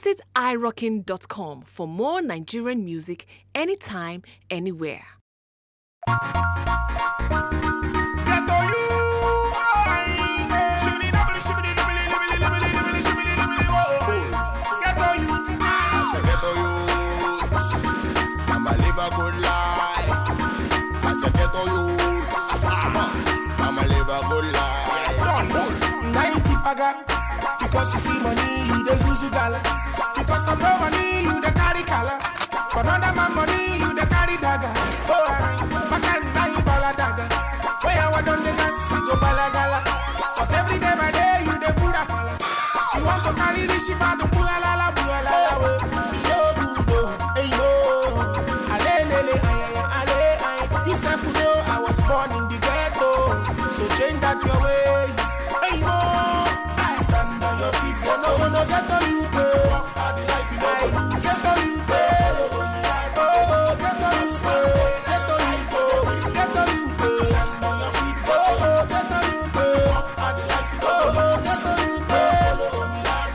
Visit irockin.com for more Nigerian music anytime, anywhere. A good life. I said ghetto youth. I'ma live a good life. 90 paga. Because you see money, you the Zuzu gala. Because of no money, you the carry color. For another man money, you the carry dagger. Oh, I can't bala dagger. Where I done the gas, you go bala gala. But every day by day, you the food apala. You want to carry the ship out to buala. I was born in the ghetto, so change that your ways. Hey, no, I stand on your feet. No, ghetto you pay. Walk out the life you know. Ghetto you pay. Oh, ghetto you pay. Ghetto you pay. Stand on your feet. Oh, ghetto you pay. Walk out the life you know. Ghetto you pay.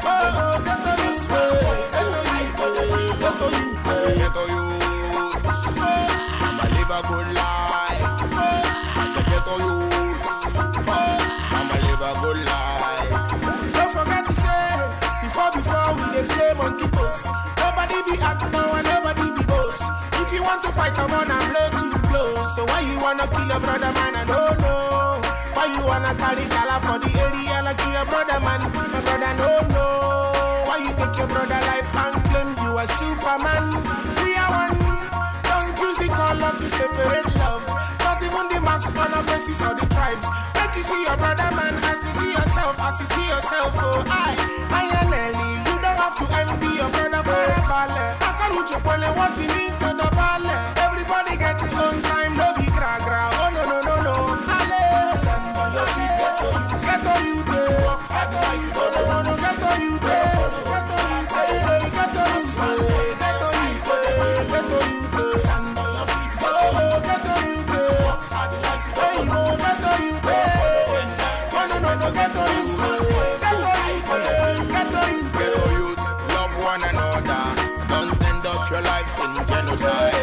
Oh, ghetto you pay. Ghetto you pay. Ghetto you. I'ma live a good life. Ghetto youth, I'ma live a good life. Don't forget to say, before we dey play monkey pose. Nobody be actor and nobody be boss. If you want to fight, come on and blow to blow. So why you wanna kill a brother man? I don't know. Why you wanna carry color for the area and kill a brother man? My brother don't know. Why you take your brother life and claim you a Superman? We are one. Don't use the color to separate love. Even the marks on our faces or the tribes. Make you see your brother man as you see yourself, oh I and Nelly, you don't have to envy your brother for a ballet. I can't reach your point what you need to the ballet. Everybody get his own time, no be gra. Oh no. Ale, stand on your feet, get on you there. Walk at the life, no, get on you there. Get on you there. Stand on your feet, get on you there. Ghetto youth, love one another. Don't end up your lives in genocide.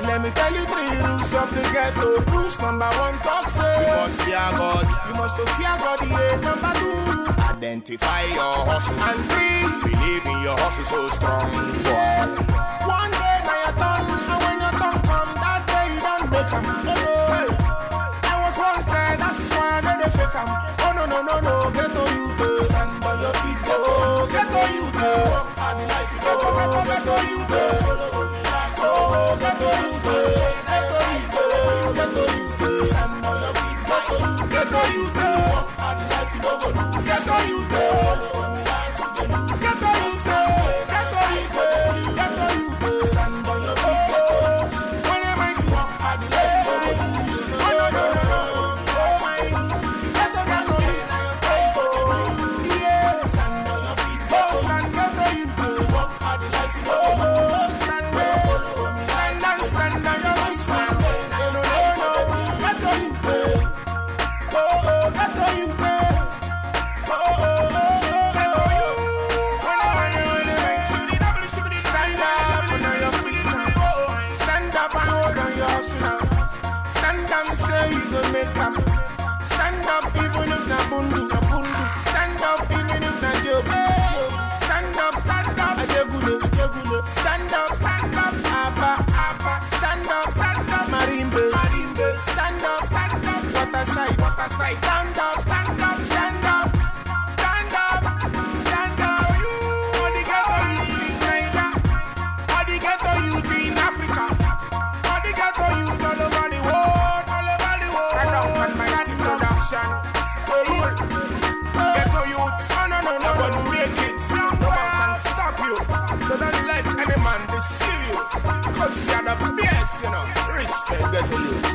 Let me tell you 3 rules of the ghetto. Rules number 1, talk say you must fear God. You must fear God, yeah. Number 2, identify your hustle. And 3, believe in your hustle so strong. Yeah. One day now you're done, and when your turn come, that day you don't make 'em. Hey. I was once there, that's why they fake 'em. Oh no, ghetto youth, stand on your feet, ghetto youth, walk out the life you go, ghetto youth, oh, ghetto youth, stand on your feet, ghetto youth, walk out the life you go, ghetto youth, stand on your feet, Wene Mighty, walk out the life you go, oh no. Stand up, say you gon' make 'em. Stand up even if na bundu. Stand up even if na job. Stand up, ajegule. Stand up, abba. Stand up, marimbe. Stand up, water side. Stand up. All the ghetto youth in Nigeria, all the ghetto youth in Africa, all the ghetto youth all over the world. And Duncan Mighty production. Ghetto youth, no one will make it. No one can stop you. So don't let any man deceive you. Cause you're the best, Respect ghetto youth.